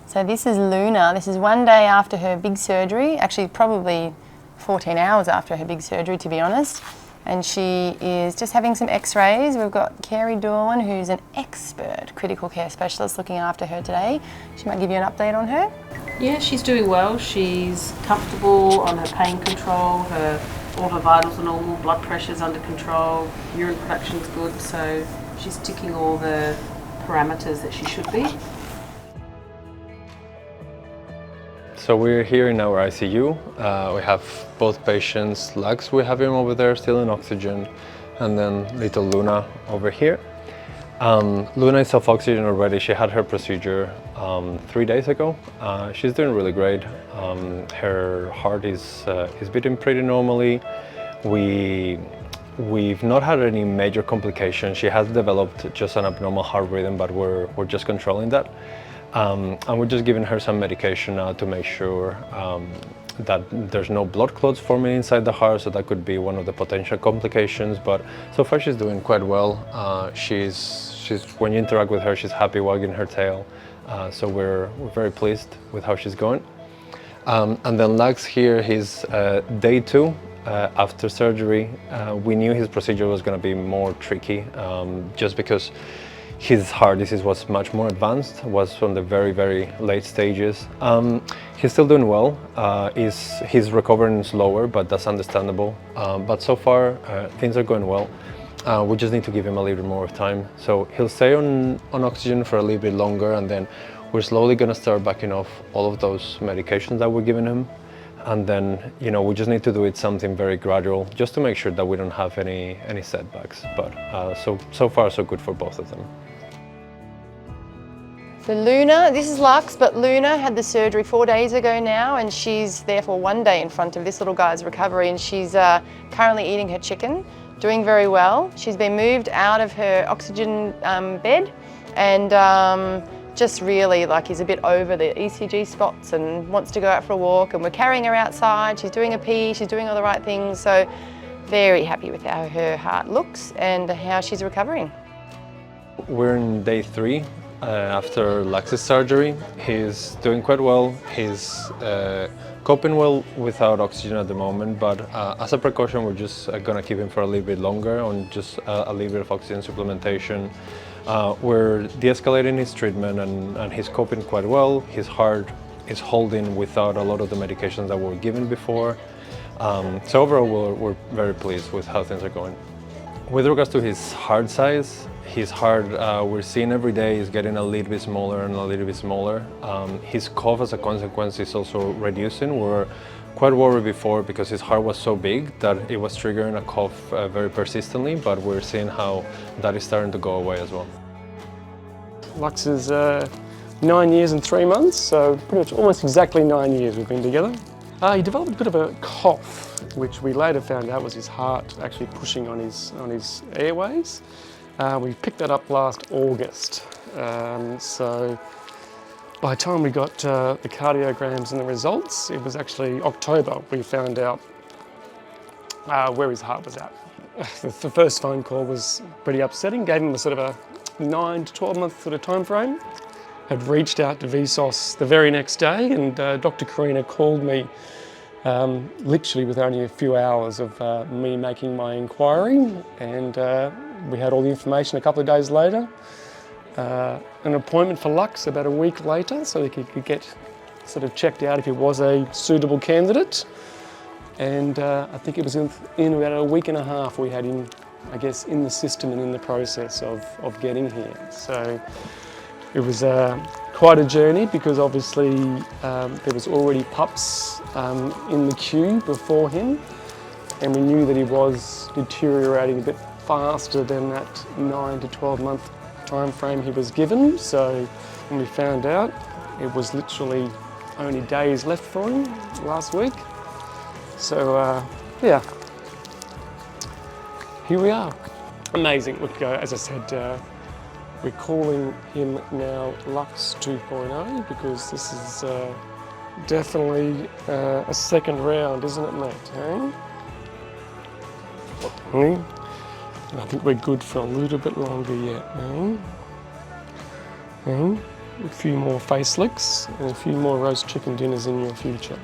So this is Luna. This is one day after her big surgery, actually probably 14 hours after her big surgery, to be honest. And she is just having some x-rays. We've got Carrie Dawn, who's an expert critical care specialist, looking after her today. She might give you an update on her. Yeah, she's doing well. She's comfortable on her pain control. All her vitals are normal, blood pressure's under control, urine production's good, so she's ticking all the parameters that she should be. So we're here in our ICU. We have both patients. Lux, we have him over there still in oxygen, and then little Luna over here. Luna is off oxygen already. She had her procedure 3 days ago. She's doing really great. Her heart is beating pretty normally. We've not had any major complications. She has developed just an abnormal heart rhythm, but we're just controlling that. And we're just giving her some medication now to make sure that there's no blood clots forming inside the heart, so that could be one of the potential complications. But so far she's doing quite well. When you interact with her, she's happy wagging her tail. So we're very pleased with how she's going. And then Lux here, he's day 2 after surgery. We knew his procedure was going to be more tricky, just because his heart disease was much more advanced, was from the very, very late stages. He's still doing well. He's recovering slower, but that's understandable. But so far, things are going well. We just need to give him a little bit more time. So he'll stay on oxygen for a little bit longer, and then we're slowly going to start backing off all of those medications that we're giving him. And then, we just need to do it something very gradual, just to make sure that we don't have any setbacks. But so far, so good for both of them. So Luna, this is Lux, but Luna had the surgery 4 days ago now, and she's therefore 1 day in front of this little guy's recovery, and she's currently eating her chicken, doing very well. She's been moved out of her oxygen bed, and just really is a bit over the ECG spots and wants to go out for a walk, and we're carrying her outside. She's doing a pee, she's doing all the right things, so very happy with how her heart looks and how she's recovering. We're in day 3 after Lux's surgery. He's doing quite well. He's coping well without oxygen at the moment, but as a precaution, we're just gonna keep him for a little bit longer on just a little bit of oxygen supplementation. We're de-escalating his treatment, and he's coping quite well. His heart is holding without a lot of the medications that were given before. So overall, we're very pleased with how things are going. With regards to his heart size, his heart, we're seeing every day is getting a little bit smaller and a little bit smaller. His cough, as a consequence, is also reducing. We were quite worried before because his heart was so big that it was triggering a cough very persistently, but we're seeing how that is starting to go away as well. Lux is 9 years and 3 months, so pretty much almost exactly 9 years we've been together. He developed a bit of a cough, which we later found out was his heart actually pushing on his airways. We picked that up last August, so by the time we got the cardiograms and the results, it was actually October we found out where his heart was at. The first phone call was pretty upsetting, gave him a sort of a 9 to 12 month sort of time frame. Had reached out to VSOS the very next day, and Dr Karina called me literally with only a few hours of me making my inquiry, and we had all the information a couple of days later. An appointment for Lux about a week later, so he could get sort of checked out if he was a suitable candidate. And I think it was in about a week and a half we had him, I guess, in the system and in the process of getting here. So it was quite a journey, because obviously there was already pups in the queue before him, and we knew that he was deteriorating a bit faster than that 9 to 12 month time frame he was given. So when we found out, it was literally only days left for him last week. So yeah, here we are. Amazing. Look, as I said, we're calling him now Lux 2.0 because this is definitely a second round, isn't it, mate? Eh? I think we're good for a little bit longer yet. a few more face licks and a few more roast chicken dinners in your future.